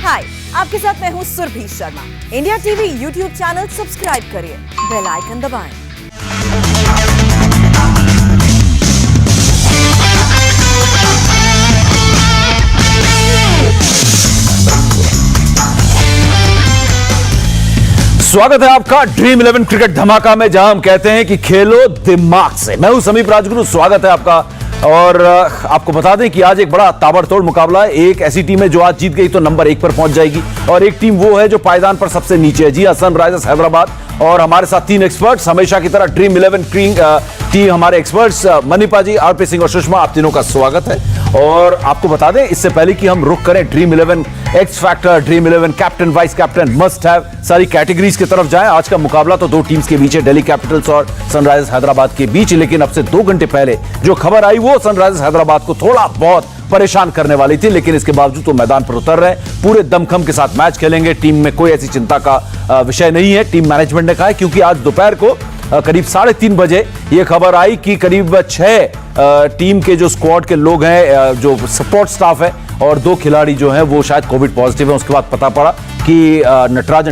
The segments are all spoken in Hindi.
हाय, आपके साथ मैं हूँ Surabhi Sharma. India TV YouTube channel subscribe करिए, बेल आइकन दबाएं। स्वागत है आपका ड्रीम 11 क्रिकेट धमाका में, जहां हम कहते हैं कि खेलो दिमाग से। मैं हूं समीप राजगुरु, स्वागत है आपका। और आपको बता दें कि आज एक बड़ा ताबड़तोड़ मुकाबला है। एक ऐसी टीम है जो आज जीत गई तो नंबर 1 पर पहुंच जाएगी, और एक टीम वो है जो पायदान पर सबसे नीचे है। जी हां, सनराइजर्स हैदराबाद। और हमारे साथ 3 एक्सपर्ट्स, हमेशा की तरह ड्रीम 11 टीम हमारे एक्सपर्ट्स मनीपा जी, आरपी सिंह और सुषमा, आप तीनों का स्वागत है। और आपको बता दें इससे पहले कि हम रुख करें dream 11 x factor, dream 11 captain, vice captain, must have, सारी कैटेगरीज की तरफ जाएं। आज का मुकाबला तो 2 टीम्स के बीच है, दिल्ली कैपिटल्स और सनराइजर्स हैदराबाद के बीच। लेकिन अब से 2 घंटे पहले जो खबर आई वो सनराइजर्स हैदराबाद को थोड़ा बहुत परेशान करने वाली थी, लेकिन इसके बावजूद तो मैदान पर उतर रहे, पूरे दमखम के साथ मैच खेलेंगे। टीम में कोई ऐसी चिंता का विषय नहीं है, टीम मैनेजमेंट ने कहा है, क्योंकि आज दोपहर को करीब 3:30 बजे यह खबर आई कि करीब 6 टीम के जो स्क्वाड के लोग हैं, जो सपोर्ट स्टाफ है, और 2 खिलाड़ी जो हैं वो शायद कोविड पॉजिटिव है। उसके बाद पता पड़ा कि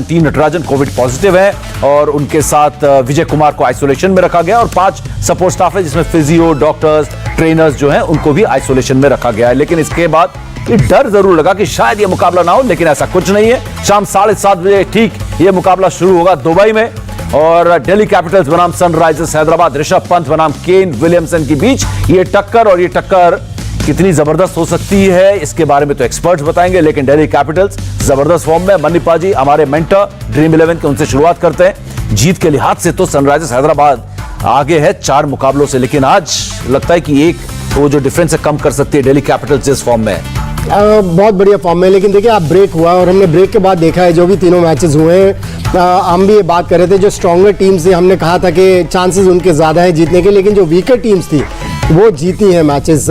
टीम नटराजन कोविड पॉजिटिव है, और उनके साथ विजय कुमार को आइसोलेशन में रखा गया, और 5 सपोर्ट स्टाफ है जिसमें फिजियो, डॉक्टर्स, ट्रेनर्स जो हैं उनको भी आइसोलेशन में रखा गया है। लेकिन इसके बाद ये डर जरूर लगा कि शायद ये मुकाबला ना हो, लेकिन ऐसा कुछ नहीं है। शाम 7:30 बजे ठीक ये मुकाबला शुरू होगा दुबई में, और दिल्ली कैपिटल्स बनाम सनराइजर्स हैदराबाद, ऋषभ पंत बनाम केन विलियमसन के बीच ये टक्कर। और ये टक्कर कितनी जबरदस्त हो सकती है इसके बारे में तो एक्सपर्ट्स बताएंगे, लेकिन दिल्ली कैपिटल्स जबरदस्त फॉर्म में। मनीपा जी हमारे मेंटर ड्रीम 11 के, उनसे शुरुआत करते हैं। जीत के लिहाज से तो सनराइजर्स हैदराबाद आगे है 4 मुकाबलों से, लेकिन आज लगता है कि एक वो जो डिफरेंस है कम कर सकती है दिल्ली कैपिटल्स जिस फॉर्म में है। बहुत बढ़िया फॉर्म में। लेकिन देखिए, आप ब्रेक हुआ और हमने ब्रेक के बाद देखा है जो भी तीनों मैचेस हुए हैं, हम भी ये बात कर रहे थे, जो स्ट्रॉन्गर टीम्स थी हमने कहा था कि चांसेस उनके ज़्यादा हैं जीतने के, लेकिन जो वीकर टीम्स थी वो जीती हैं मैचेस।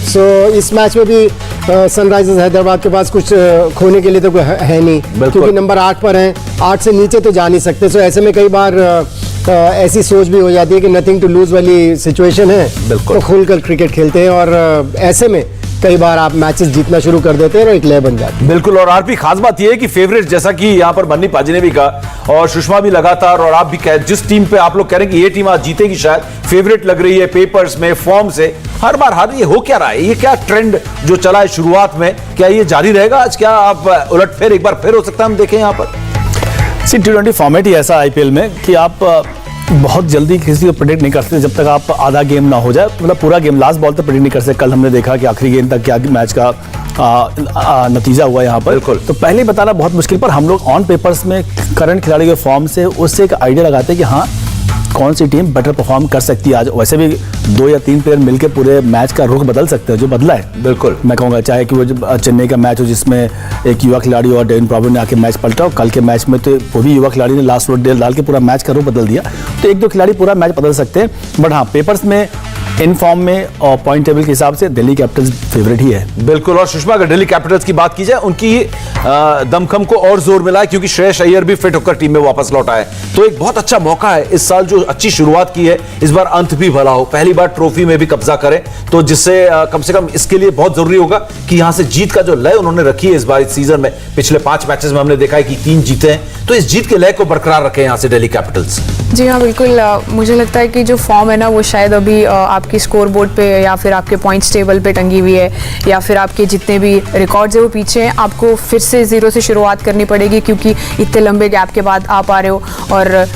सो इस मैच में भी सनराइजर्स हैदराबाद के पास कुछ खोने के लिए तो कोई है नहीं, क्योंकि नंबर 8 पर हैं, 8 से नीचे तो जा नहीं सकते। सो ऐसे में कई बार ऐसी सोच भी हो जाती है कि नथिंग टू लूज वाली सिचुएशन है, तो खुलकर क्रिकेट खेलते हैं, और ऐसे में कई बार आप मैचेस जीतना शुरू कर देते हैं और एक लय बन जाती है। बिल्कुल। और आरपी, खास बात यह है कि फेवरेट, जैसा कि यहाँ पर बन्नी पाजी ने भी कहा और सुषमा भी लगातार, और आप भी कह, जिस टीम पे आप लोग कह रहे हैं कि ये टीम आज जीतेगी, शायद फेवरेट लग रही है पेपर्स में, फॉर्म से हर बार हार, ये हो क्या रहा है? ये क्या ट्रेंड जो चला है शुरुआत में, क्या ये जारी रहेगा आज? क्या आप उलटफेर एक बार फिर हो सकता है हम देखें यहाँ पर? T20 फॉर्मेट ही ऐसा आईपीएल में कि आप बहुत जल्दी किसी को प्रेडिक्ट नहीं कर सकते जब तक आप आधा गेम ना हो जाए, मतलब पूरा गेम लास्ट बॉल तक प्रेडिक्ट नहीं कर सकते। कल हमने देखा कि आखिरी गेंद तक क्या मैच का नतीजा हुआ यहाँ पर। तो पहले बताना बहुत मुश्किल, पर हम लोग ऑन पेपर्स में करंट खिलाड़ी के फॉर्म से उससे एक आइडिया लगाते हैं कि हाँ कौन सी टीम बेटर परफॉर्म कर सकती है आज। वैसे भी 2 या 3 प्लेयर मिलकर पूरे मैच का रुख बदल सकते हैं, जो बदला है। बिल्कुल, मैं कहूँगा चाहे कि वो चेन्नई का मैच हो जिसमें एक युवा खिलाड़ी और डेविन ब्रावो ने आके मैच पलटा, और कल के मैच में तो वो भी युवा खिलाड़ी ने लास्ट ओवर डाल के पूरा मैच का रुख बदल दिया। तो 1-2 खिलाड़ी पूरा मैच बदल सकते हैं, बट हाँ पेपर्स में, इन फॉर्म में और पॉइंट टेबल के हिसाब से दिल्ली कैपिटल्स फेवरेट ही है। बिल्कुल। और सुषमा, अगर दिल्ली कैपिटल्स की बात की जाए, उनकी दमखम को और जोर मिला है क्योंकि श्रेयस अय्यर भी फिट होकर टीम में वापस लौटा है। तो एक बहुत अच्छा मौका है इस साल, जो अच्छी शुरुआत की है, इस बार अंत भी भला हो, पहली बार ट्रॉफी में भी कब्जा करें, तो जिससे कम से कम इसके लिए बहुत जरूरी होगा कि यहां से जीत का जो लय उन्होंने रखी है इस बार इस सीजन में, पिछले 5 मैचेस में हमने देखा है कि 3 जीते हैं, तो इस जीत के लय को बरकरार रखें यहां से दिल्ली कैपिटल्स। जी हाँ, बिल्कुल। मुझे लगता है कि जो फॉर्म है ना, वो शायद अभी आपकी स्कोर बोर्ड पे या फिर आपके पॉइंट्स टेबल पे टंगी हुई है, या फिर आपके जितने भी रिकॉर्ड्स है वो पीछे हैं। आपको फिर से 0 से शुरुआत करनी पड़ेगी, क्योंकि इतने लंबे गैप के बाद आप आ रहे हो। और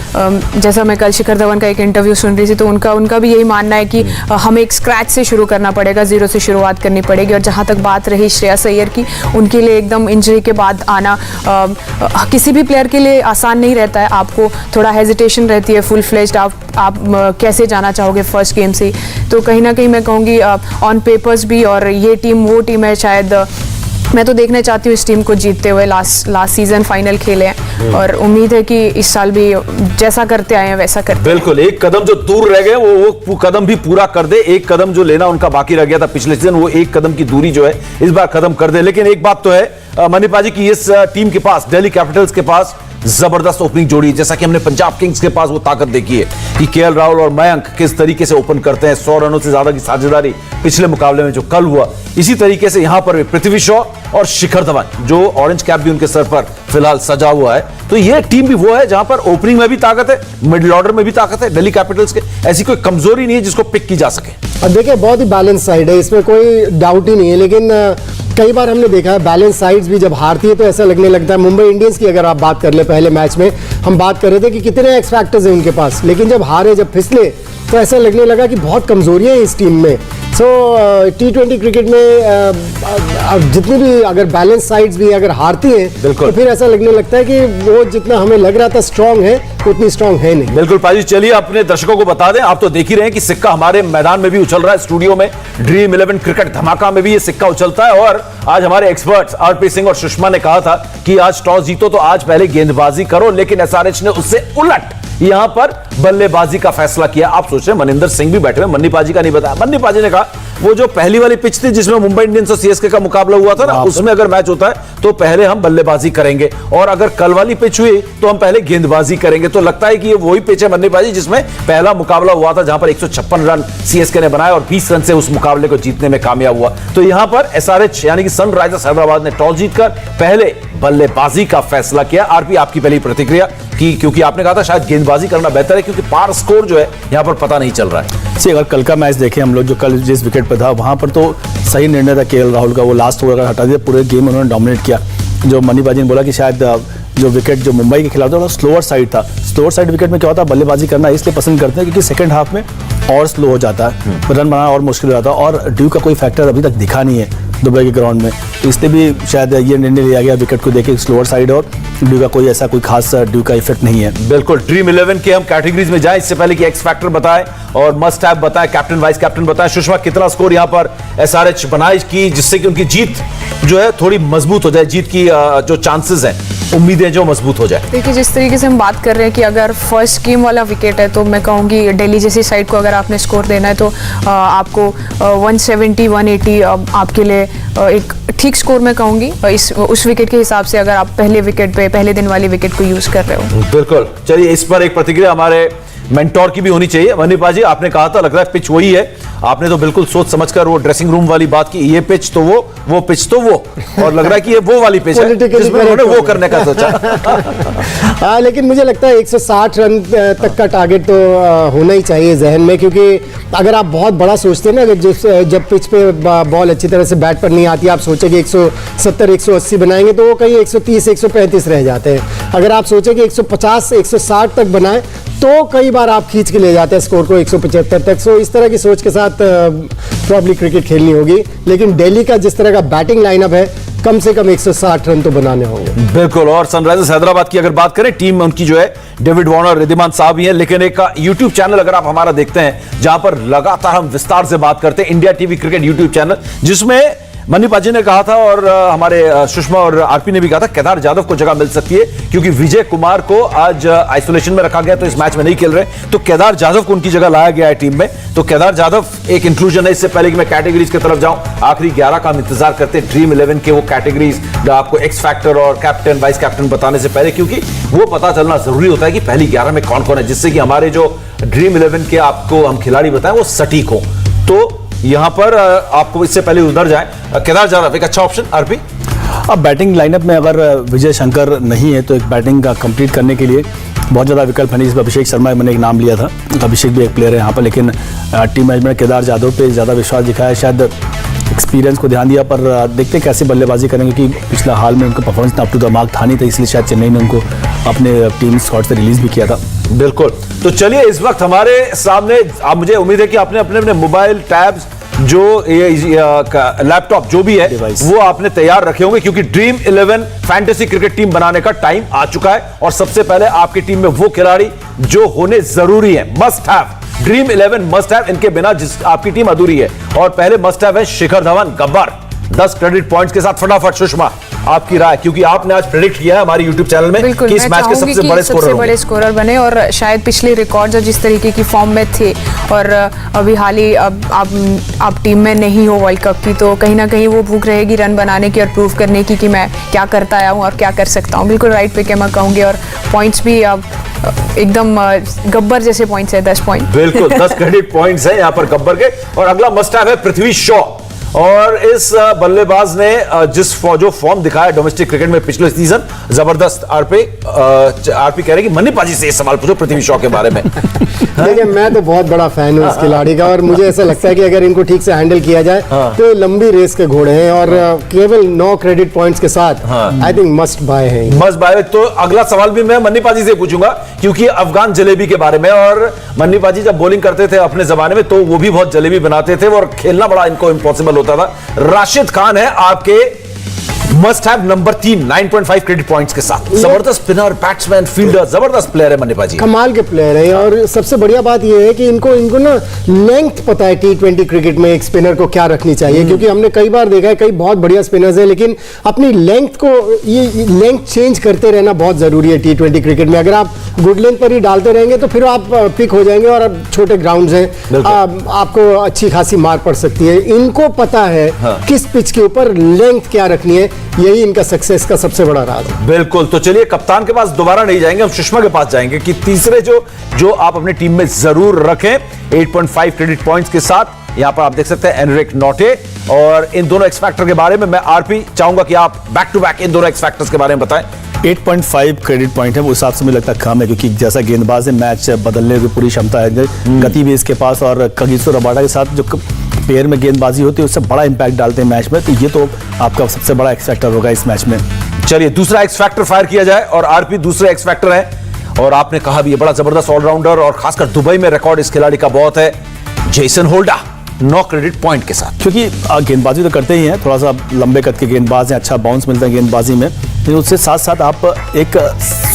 जैसा मैं कल शिखर धवन का एक इंटरव्यू सुन रही थी, तो उनका भी यही मानना है कि हमें एक स्क्रैच से शुरू करना पड़ेगा, 0 से शुरुआत करनी पड़ेगी। और जहाँ तक बात रही श्रेयस अय्यर की, उनके लिए एकदम इंजरी के बाद आना किसी भी प्लेयर के लिए आसान नहीं रहता है। आपको थोड़ा हेजिटेशन रहती है, फुल फ्लेज्ड आप कैसे जाना चाहोगे फर्स्ट गेम से। तो कहीं ना कहीं मैं कहूँगी ऑन पेपर्स भी, और ये टीम वो टीम है, शायद मैं तो देखना चाहती हूँ इस टीम को जीतते हुए। लास्ट सीजन फाइनल खेले हैं, और उम्मीद है कि इस साल भी जैसा करते आए हैं वैसा करते। बिल्कुल, एक कदम जो दूर रह गए वो कदम भी पूरा कर दे। एक कदम जो लेना उनका बाकी रह गया था पिछले सीजन, वो एक कदम की दूरी जो है इस बार खत्म कर दे। लेकिन एक बात तो है मनीपा जी की इस टीम के पास, दिल्ली कैपिटल्स के पास जबरदस्त ओपनिंग जोड़ी है। जैसा कि हमने पंजाब किंग्स के पास वो ताकत देखी है कि केएल राहुल और मयंक किस तरीके से ओपन करते हैं, 100 रनों से ज्यादा की साझेदारी पिछले मुकाबले में जो कल हुआ, इसी तरीके से यहां पर भी पृथ्वी शॉ और शिखर धवन, जो ऑरेंज कैप भी उनके सर पर फिलहाल सजा हुआ है। तो ये टीम भी वो है जहां पर ओपनिंग में भी ताकत है, मिडिल ऑर्डर में भी ताकत है। दिल्ली कैपिटल्स के ऐसी कोई कमजोरी नहीं है जिसको पिक की जा सके। अब देखिए बहुत ही बैलेंस साइड है, इसमें कोई डाउट ही नहीं है, लेकिन कई बार हमने देखा है बैलेंस साइड्स भी जब हारती है तो ऐसा लगने लगता है। मुंबई इंडियंस की अगर आप बात कर ले, पहले मैच में हम बात कर रहे थे कि कितने एक्स फैक्टर्स हैं उनके पास, लेकिन जब हारे, जब फिसले तो ऐसा लगने लगा कि बहुत कमजोरियां हैं इस टीम में। सो T20 क्रिकेट में जितनी भी अगर बैलेंस साइड्स भी अगर हारती हैं तो फिर ऐसा लगने लगता है कि वो जितना हमें लग रहा था स्ट्रांग है उतनी स्ट्रांग है नहीं। बिल्कुल पाजी, चलिए अपने दर्शकों को बता दें, आप तो देख ही रहे हैं कि सिक्का हमारे मैदान में भी उछल रहा है, स्टूडियो में ड्रीम 11 क्रिकेट धमाका में भी ये सिक्का उछलता है। और आज हमारे एक्सपर्ट्स आरपी सिंह और सुषमा ने कहा था कि आज टॉस जीतो तो आज पहले गेंदबाजी करो, लेकिन एसआरएच ने उससे उलट यहां पर बल्लेबाजी का फैसला किया। आप सोच रहे हैं मनिंदर सिंह भी बैठे हुए, मन्नी पाजी का नहीं बताया। मन्नी पाजी ने कहा वो जो पहली वाली पिच थी जिसमें मुंबई इंडियंस और सीएसके का मुकाबला हुआ था ना, उसमें अगर मैच होता है तो पहले हम बल्लेबाजी करेंगे, और अगर कल वाली पिच हुई तो हम पहले गेंदबाजी करेंगे। तो लगता है कि ये वही पिच है मन्नी पाजी जिसमें पहला मुकाबला हुआ था, जहां पर 156 रन सीएसके ने बनाए और 20 रन से उस मुकाबले को जीतने में कामयाब हुआ। तो यहां पर एसआरएच यानी कि सनराइजर्स हैदराबाद ने टॉस जीतकर पहले बल्लेबाजी का फैसला किया। आरपी, आपकी पहली प्रतिक्रिया कि क्योंकि आपने कहा था शायद गेंदबाजी करना बेहतर है क्योंकि पार स्कोर जो है यहां पर पता नहीं चल रहा है। अगर कल का मैच देखें हम लोग, जो कल जिस विकेट पर था वहां पर तो सही निर्णय था केएल राहुल का, वो लास्ट ओवर अगर हटा दिया पूरे गेम उन्होंने डोमिनेट किया। जो मनी पाजी ने बोला कि शायद जो विकेट जो मुंबई के खिलाफ था वो स्लोअर साइड था। स्लोअर साइड विकेट में क्या होता है, बल्लेबाजी करना इसलिए पसंद करते हैं क्योंकि सेकंड हाफ में और स्लो हो जाता है, रन बनाना और मुश्किल हो जाता है, और ड्यू का कोई फैक्टर अभी तक दिखा नहीं है दुबई के ग्राउंड में, तो इसलिए भी शायद ये निर्णय लिया गया विकेट को देखे स्लोअर साइड, और ड्यू का कोई ऐसा कोई खास ड्यू का इफेक्ट नहीं है। बिल्कुल, ड्रीम 11 के हम कैटेगरीज में जाएं इससे पहले कि एक्स फैक्टर बताएं और मस्ट हैव बताएं, कैप्टन वाइस कैप्टन बताएं। सुषमा, कितना स्कोर यहां पर एसआरएच बनाए की जिससे कि उनकी जीत जो है थोड़ी मजबूत हो जाए, जीत की जो चांसेस हैं, उम्मीदें जो मजबूत हो जाए? देखिए, जिस तरीके से हम बात कर रहे हैं कि अगर फर्स्ट गेम वाला विकेट है तो मैं कहूँगी दिल्ली जैसी साइड को अगर आपने स्कोर देना है तो आपको 170 180 आपके लिए एक ठीक स्कोर मैं कहूँगी उस विकेट के हिसाब से, अगर आप पहले विकेट पे पहले दिन वाली विकेट को यूज कर रहे हो। बिल्कुल, चलिए इस पर एक प्रतिक्रिया हमारे मेंटोर की भी होनी चाहिए। मनीपा जी, आपने कहा था लग रहा है पिच वही है, आपने तो बिल्कुल सोच समझकर वो ड्रेसिंग रूम वाली बात की, ये पिच तो वो पिच तो वो, और लग रहा है कि ये वो वाली पिच है जिसमें उन्होंने वो करने का सोचा। लेकिन मुझे लगता है 160 रन तक का टारगेट तो होना ही चाहिए जहन में, क्योंकि अगर आप बहुत बड़ा सोचते हैं ना, अगर जब पिच पे बॉल अच्छी तरह से बैट पर नहीं आती, आप सोचे कि 170 180 बनाएंगे तो वो कहीं 130 135 रह जाते हैं। अगर आप सोचे कि 150 160 तक बनाए तो कई बार आप खींच के ले जाते हैं स्कोर को 175 तक। सो इस तरह की सोच के साथ प्रॉब्ली क्रिकेट खेलनी होगी, लेकिन दिल्ली का जिस तरह का बैटिंग लाइनअप है कम से कम 160 रन तो बनाने होंगे। बिल्कुल, और सनराइजर्स हैदराबाद की अगर बात करें, टीम में उनकी जो है डेविड वार्नर, रिद्धिमान साहब ही हैं, लेकिन एक यूट्यूब चैनल अगर आप हमारा देखते हैं जहां पर लगातार हम विस्तार से बात करते हैं, India TV cricket YouTube channel, जिसमें मनी पाजी ने कहा था और हमारे सुषमा और आरपी ने भी कहा था केदार जाधव को जगह मिल सकती है क्योंकि विजय कुमार को आज आइसोलेशन में रखा गया तो इस मैच में नहीं खेल रहे, तो केदार जाधव को उनकी जगह लाया गया है टीम में। तो केदार जाधव एक इंक्लूजन है। इससे पहले कि मैं कैटेगरीज की तरफ जाऊं, आखिरी 11 का हम इंतजार करते हैं ड्रीम 11 के वो कैटेगरीज, आपको एक्स फैक्टर और कैप्टन वाइस कैप्टन बताने से पहले, क्योंकि वो पता चलना जरूरी होता है कि पहली 11 में कौन कौन है, जिससे कि हमारे जो ड्रीम 11 के आपको हम खिलाड़ी बताएं वो सटीक हो। तो यहां पर आपको इससे पहले उधर जाएं, केदार जाधव एक अच्छा ऑप्शन। आरपी, अब बैटिंग लाइनअप में अगर विजय शंकर नहीं है तो एक बैटिंग का कंप्लीट करने के लिए बहुत ज़्यादा विकल्प है। जिसमें अभिषेक शर्मा मैंने एक नाम लिया था, अभिषेक भी एक प्लेयर है यहाँ पर, लेकिन टीम मैनेजमेंट ने केदार जाधव पे ज़्यादा विश्वास दिखाया, शायद एक्सपीरियंस को ध्यान दिया, पर देखते कैसे बल्लेबाजी करेंगे क्योंकि पिछला हाल में उनका performance up to the mark था नहीं, तो इसलिए शायद चेन्नई ने उनको अपने टीम स्क्वाड से रिलीज भी किया था। बिल्कुल, तो चलिए इस वक्त हमारे सामने, आप मुझे उम्मीद है कि आपने अपने अपने मोबाइल, टैब्स, जो लैपटॉप जो भी है वो आपने तैयार रखे होंगे क्योंकि ड्रीम 11 फैंटेसी क्रिकेट टीम बनाने का टाइम आ चुका है। और सबसे पहले आपकी टीम में वो खिलाड़ी जो होने जरूरी है, must have, dream 11 must have, इनके बिना जिस आपकी टीम अधूरी है। और पहले मस्ट हैव है शिखर धवन, गब्बर, 10 क्रेडिट पॉइंट्स के साथ। फटाफट सुषमा आपकी राय, क्योंकि आपने आज प्रेडिक्ट किया है हमारे YouTube चैनल में बिल्कुल, कि इस मैं मैच के चाहूंगी सबसे कि बड़े स्कोरर होंगे। बड़े स्कोरर बने और शायद पिछले रिकॉर्ड्स जिस तरीके की फॉर्म में थे और अभी हाल ही अब आप टीम में नहीं हो वर्ल्ड कप की, तो कहीं ना कहीं वो भूख रहेगी रन बनाने की और प्रूव करने की कि मैं क्या करता आया हूँ और क्या कर सकता हूँ। बिल्कुल राइट पे क्या मैं कहूँगी, और पॉइंट्स भी अब एकदम गब्बर जैसे पॉइंट्स है, 10 पॉइंट। बिल्कुल 10 क्रेडिट पॉइंट्स हैं यहाँ पर गब्बर के। और अगला मस्ट हैव है पृथ्वी शॉ, और इस बल्लेबाज ने जो फॉर्म दिखाया डोमेस्टिक क्रिकेट में पिछले सीजन, जबरदस्त। आरपी कह रहे कि मन्नी पाजी से सवाल पूछो पृथ्वी शॉ के बारे में। देखिए, मैं तो बहुत बड़ा फैन हूँ इस खिलाड़ी का, और मुझे ऐसा लगता है कि अगर इनको ठीक से हैंडल किया जाए तो ये लंबी रेस के घोड़े हैं, और केवल 9 क्रेडिट पॉइंट्स के साथ आई थिंक मस्ट बाय है। Must buy. तो अगला सवाल भी मैं मन्नी पाजी से पूछूंगा, क्योंकि अफगान जलेबी के बारे में। और मन्नी पाजी जब बॉलिंग करते थे अपने जमाने में तो वो भी बहुत जलेबी बनाते थे, और खेलना बड़ा इनको इम्पॉसिबल होता था। राशिद खान है आपके must have number 3 9.5 credit points के साथ। जबरदस्त स्पिनर, बैट्समैन, फील्डर, जबरदस्त प्लेयर है मन्नी पाजी। कमाल के प्लेयर है, और सबसे बढ़िया बात यह है कि इनको ना लेंथ पता है T20 क्रिकेट में एक स्पिनर को क्या रखनी चाहिए, क्योंकि हमने कई बार देखा है कई बहुत बढ़िया स्पिनर्स हैं, लेकिन अपनी लेंथ को ये लेंथ चेंज करते रहना बहुत जरूरी है T20 क्रिकेट में। अगर आप गुड लेंथ पर ही डालते रहेंगे तो फिर आप पिक हो जाएंगे, और अब छोटे ग्राउंड्स हैं, आपको अच्छी खासी मार पड़ सकती है। इनको पता है किस पिच के ऊपर लेंथ क्या रखनी है, यही इनका सक्सेस का सबसे बड़ा राज है। बिल्कुल। तो चलिए कप्तान के पास दोबारा नहीं जाएंगे, हम सुषमा के पास जाएंगे कि तीसरे जो आप अपनी टीम में जरूर रखें 8.5 क्रेडिट पॉइंट्स के साथ। यहां पर आप देख सकते हैं एनरिक नोटे, और इन दोनों एक्स फैक्टर के बारे में मैं आरपी चाहूंगा कि आप बैक टू बैक इन दोनों एक्स फैक्टर्स के बारे में बताएं। 8.5 क्रेडिट पॉइंट है, वो हिसाब से मुझे लगता है कम है, क्योंकि जैसा गेंदबाज है मैच बदलने की पूरी क्षमता है, गति भी इसके पास, और कगिसो रबाडा के साथ जो पेयर में गेंदबाजी होती है उससे बड़ा इंपैक्ट डालते हैं मैच में, तो ये तो आपका सबसे बड़ा एक्स फैक्टर होगा इस मैच में। चलिए दूसरा एक्स फैक्टर फायर किया जाए, और आरपी दूसरे एक्स फैक्टर है, और आपने कहा भी ये बड़ा जबरदस्त ऑलराउंडर, और खासकर दुबई में रिकॉर्ड इस खिलाड़ी का बहुत है, जेसन होल्डा 9 क्रेडिट पॉइंट के साथ। क्योंकि गेंदबाजी तो करते ही हैं, थोड़ा सा लंबे कद के गेंदबाज हैं, अच्छा बाउंस मिलता है गेंदबाजी में, लेकिन उससे साथ साथ आप एक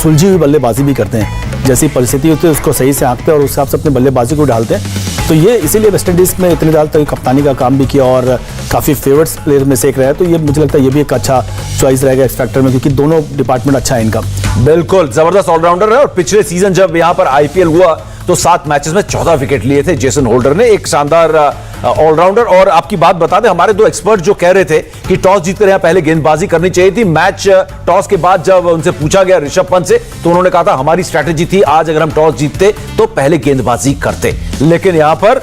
सुलझी हुई बल्लेबाजी भी करते हैं। जैसी परिस्थिति होती है उसको सही से आंकते हैं और उस हिसाब से अपने बल्लेबाजी को डालते हैं। तो ये इसीलिए वेस्ट इंडीज में इतने साल तक कप्तानी का काम भी किया और काफ़ी फेवरेट्स प्लेयर में से एक रहा है, तो ये मुझे लगता है ये भी एक अच्छा चॉइस रहेगा एक्स फैक्टर में, क्योंकि दोनों डिपार्टमेंट अच्छा है इनका। बिल्कुल जबरदस्त ऑलराउंडर है, और पिछले सीजन जब यहाँ पर आईपीएल हुआ तो 7 मैचेस में 14 विकेट लिए थे जेसन होल्डर ने, एक शानदार ऑलराउंडर। और आपकी बात बता दें, हमारे 2 एक्सपर्ट जो कह रहे थे कि टॉस जीतकर यहाँ पहले गेंदबाजी करनी चाहिए थी, मैच टॉस के बाद जब उनसे पूछा गया ऋषभ पंत से, तो उन्होंने कहा था हमारी स्ट्रैटेजी थी आज अगर हम टॉस जीतते तो पहले गेंदबाजी करते, लेकिन यहाँ पर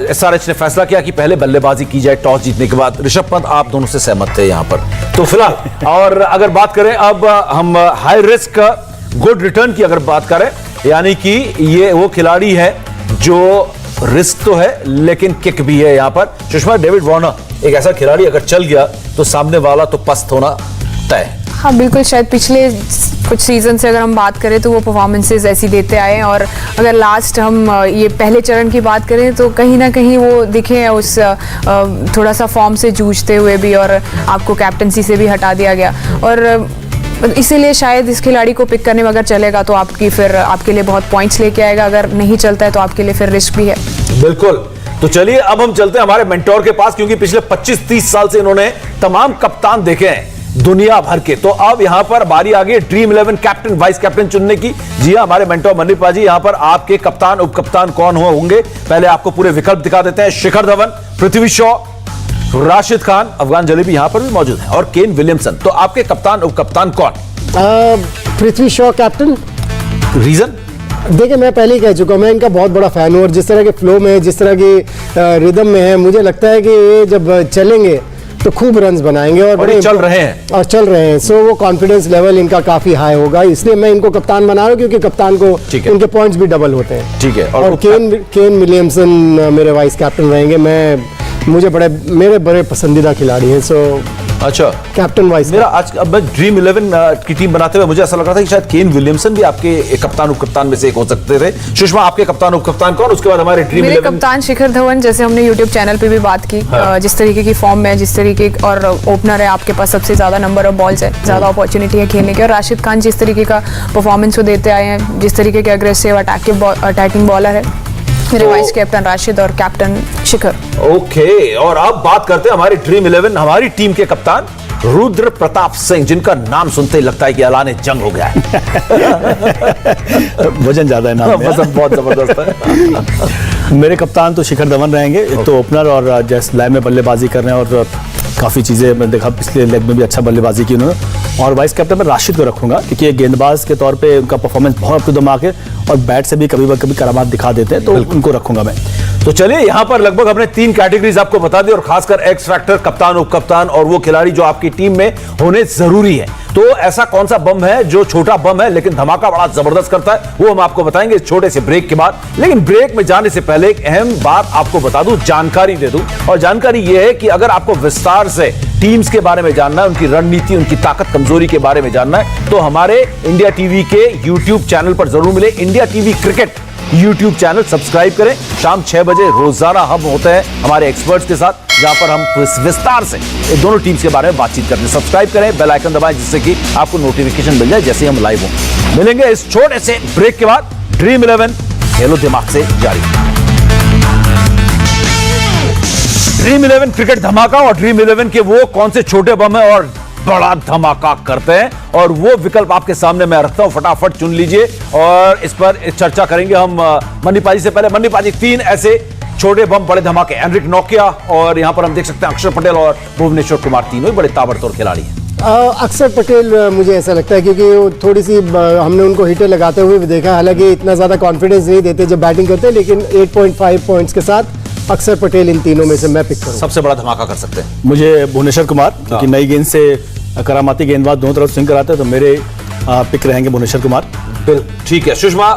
एसआरएच ने फैसला किया कि पहले बल्लेबाजी की जाए टॉस जीतने के बाद। ऋषभ पंत आप दोनों से सहमत थे यहाँ पर, तो फिलहाल और अगर बात करें अब हम हाई रिस्क गुड रिटर्न की अगर बात करें, यानी कि ये वो खिलाड़ी है जो रिस्क तो है लेकिन किक भी है यहाँ पर। सुषमा, डेविड वार्नर एक ऐसा खिलाड़ी अगर चल गया तो सामने वाला तो पस्त होना तय। हाँ बिल्कुल, शायद पिछले कुछ सीजन से अगर हम बात करें तो वो परफॉर्मेंसेज ऐसी देते आए हैं, और अगर लास्ट हम ये पहले चरण की बात करें तो कहीं ना कहीं वो दिखे हैं उस थोड़ा सा फॉर्म से जूझते हुए भी, और आपको कैप्टनसी से भी हटा दिया गया, और इसीलिए शायद इस खिलाड़ी को पिक करने में अगर चलेगा तो आपके लिए बहुत पॉइंट्स लेके आएगा, अगर नहीं चलता है तो आपके लिए फिर रिस्क भी है। बिल्कुल। तो चलिए अब हम चलते हैं हमारे मेंटोर के पास, क्योंकि पिछले 25-30 साल से इन्होंने तमाम कप्तान देखे हैं दुनिया भर के, तो अब यहां पर बारी आ गई ड्रीम 11 कैप्टन वाइस कैप्टन चुनने की। जी हां, हमारे मेंटोर मन्नी पाजी, यहां पर आपके कप्तान उप कप्तान कौन होंगे, पहले आपको पूरे विकल्प दिखा देते हैं। शिखर धवन, पृथ्वी शॉ, राशिद खान, अफगान जलेबी यहां पर भी मौजूद है, और केन विलियमसन। तो आपके कप्तान उप कप्तान कौन? पृथ्वी शॉ कैप्टन। रीजन? देखिए, मैं पहले ही कह चुका हूं, मैं इनका बहुत बड़ा फैन हूं, और जिस तरह के फ्लो में, जिस तरह की रिदम में है, मुझे लगता है कि ये जब चलेंगे तो खूब रन्स बनाएंगे, और बड़े चल रहे हैं। सो वो कॉन्फिडेंस लेवल इनका काफी हाई होगा, इसलिए मैं इनको कप्तान बना रहा हूं, क्योंकि कप्तान को उनके पॉइंट्स भी डबल होते हैं। ठीक है। और केन विलियमसन मेरे वाइस कैप्टन रहेंगे। मेरे बड़े पसंदीदा खिलाड़ी हैं, सो अच्छा, कैप्टन वाइस मेरा आज अब मैं ड्रीम 11 की टीम बनाते हुए मुझे ऐसा लग रहा था कि शायद केन विलियमसन भी आपके कप्तान उप कप्तान में से एक हो सकते थे। सुषमा, आपके कप्तान उप कप्तान कौन? उसके बाद हमारे ड्रीम 11 कप्तान शिखर धवन, जैसे हमने यूट्यूब चैनल पे भी बात की, जिस तरीके की फॉर्म में, जिस तरीके और ओपनर है, आपके पास सबसे ज्यादा नंबर ऑफ बॉल्स है, ज्यादा अपॉर्चुनिटी है खेलने की, और राशिद खान जिस तरीके का परफॉर्मेंस वो देते आए हैं, जिस तरीके के अग्रेसिव अटैकिंग बॉलर है, मेरे तो- वाइस कैप्टन राशिद और कैप्टन शिखर। ओके, और अब बात करते हैं हमारी ड्रीम 11 हमारी टीम के कप्तान रुद्र प्रताप सिंह, जिनका नाम सुनते ही लगता है कि ऐलान जंग हो गया है। वजन ज्यादा है नाम में। वजन बहुत जबरदस्त है। मेरे कप्तान तो शिखर धवन रहेंगे, एक तो ओपनर और जैसे लय में बल्लेबाजी कर रहे हैं और काफ़ी चीज़ें मैंने देखा पिछले लेग में भी अच्छा बल्लेबाजी की उन्होंने। और वाइस कैप्टन मैं राशिद को रखूंगा क्योंकि एक गेंदबाज के तौर पे उनका परफॉर्मेंस बहुत अप टू द मार्क है और बैट से भी कभी करामात दिखा देते हैं, तो उनको रखूंगा मैं। तो चलिए यहाँ पर लगभग हमने 3 कैटेगरीज आपको बता दी और खासकर एक्स फैक्टर, कप्तान, उप कप्तान और वो खिलाड़ी जो आपकी टीम में होने जरूरी है। तो ऐसा कौन सा बम है जो छोटा बम है लेकिन धमाका बड़ा जबरदस्त करता है, वो हम आपको बताएंगे इस छोटे से ब्रेक के बाद। लेकिन ब्रेक में जाने से पहले एक अहम बात आपको बता दूं, जानकारी दे दूं, और जानकारी यह है कि अगर आपको विस्तार से टीम्स के बारे में जानना है, उनकी रणनीति, उनकी ताकत कमजोरी के बारे में जानना है, तो हमारे इंडिया टीवी के यूट्यूब चैनल पर जरूर मिले। India TV cricket YouTube channel subscribe करें। शाम 6 बजे रोजाना हम होते हैं हमारे एक्सपर्ट्स के साथ, जहां पर हम विस्तार से दोनों टीम्स के बारे में बातचीत करते हैं। सब्सक्राइब करें, बेल आइकन दबाएं, जिससे कि आपको नोटिफिकेशन मिल जाए जैसे हम लाइव हों। मिलेंगे इस छोटे से ब्रेक के बाद। ड्रीम 11 खेलो दिमाग से जारी। ड्रीम 11 क्रिकेट धमाका, और ड्रीम 11 के वो कौन से छोटे बम है और बड़ा धमाका करते हैं, और वो विकल्प आपके सामने मैं रखता हूं, फटाफट चुन लीजिए और इस पर चर्चा करेंगे हम मन्नी पाजी से। पहले मन्नी पाजी, 3 ऐसे छोटे बम बड़े धमाके, एनरिक नोकिया, और यहां पर हम देख सकते हैं अक्षर पटेल और भुवनेश्वर कुमार, तीनों ही बड़े ताबड़तोड़ खिलाड़ी हैं। अक्षर पटेल मुझे ऐसा लगता है क्योंकि वो थोड़ी सी हमने उनको हिटर लगाते हुए भी देखा, हालांकि इतना ज़्यादा कॉन्फिडेंस नहीं देते जब बैटिंग करते हैं, लेकिन 8.5 पॉइंट्स के साथ अक्षर पटेल इन तीनों में से मैं पिक करूंगा। सबसे बड़ा धमाका कर सकते हैं मुझे भुवनेश्वर कुमार, क्योंकि नई गेंद से करामाती गेंदबाज दोनों तरफ स्विंग कराते हैं, तो मेरे पिक रहेंगे भुवनेश्वर कुमार। ठीक है सुषमा,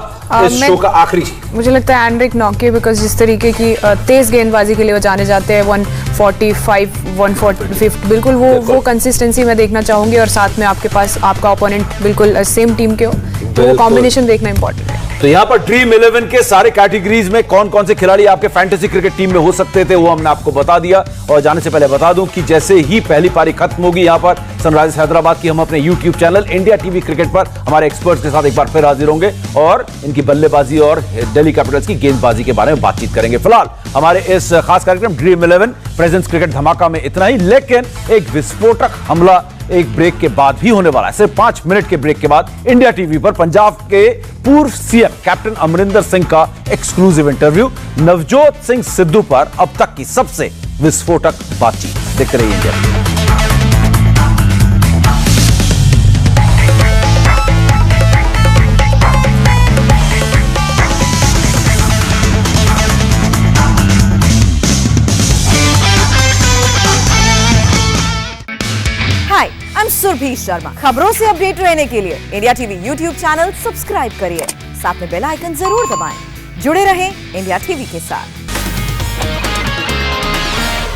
इस शो का आखिरी मुझे लगता है एनरिक नोकिया, बिकॉज जिस तरीके की तेज गेंदबाजी के लिए वो जाने जाते हैं, 145, 145, बिल्कुल वो कंसिस्टेंसी मैं देखना चाहूंगी, और साथ में आपके पास आपका ओपोनेंट बिल्कुल सेम टीम के हो, तो वो कॉम्बिनेशन देखना इंपॉर्टेंट है। तो यहाँ पर ड्रीम 11 के सारे कैटेगरीज में कौन कौन से खिलाड़ी आपके फैंटेसी क्रिकेट टीम में हो सकते थे वो हमने आपको बता दिया। और जाने से पहले बता दूं कि जैसे ही पहली पारी खत्म होगी यहाँ पर सनराइजर्स हैदराबाद की, हम अपने YouTube channel India TV cricket पर हमारे एक्सपर्ट्स के साथ एक बार फिर हाजिर होंगे और इनकी बल्लेबाजी और दिल्ली कैपिटल्स की गेंदबाजी के बारे में बातचीत करेंगे। फिलहाल हमारे इस खास कार्यक्रम ड्रीम 11 प्रेजेंस क्रिकेट धमाका में इतना ही, लेकिन एक विस्फोटक हमला एक ब्रेक के बाद भी होने वाला है। सिर्फ 5 मिनट के ब्रेक के बाद इंडिया टीवी पर पंजाब के पूर्व सीएम कैप्टन अमरिंदर सिंह का एक्सक्लूसिव इंटरव्यू, नवजोत सिंह सिद्धू पर अब तक की सबसे विस्फोटक बातचीत। देखते रहिए India. Hi, I am Surabhi Sharma. खबरों से अपडेट रहने के लिए India TV YouTube channel subscribe करिए, साथ में बेल आइकन जरूर दबाएं। जुड़े रहें इंडिया टीवी के साथ।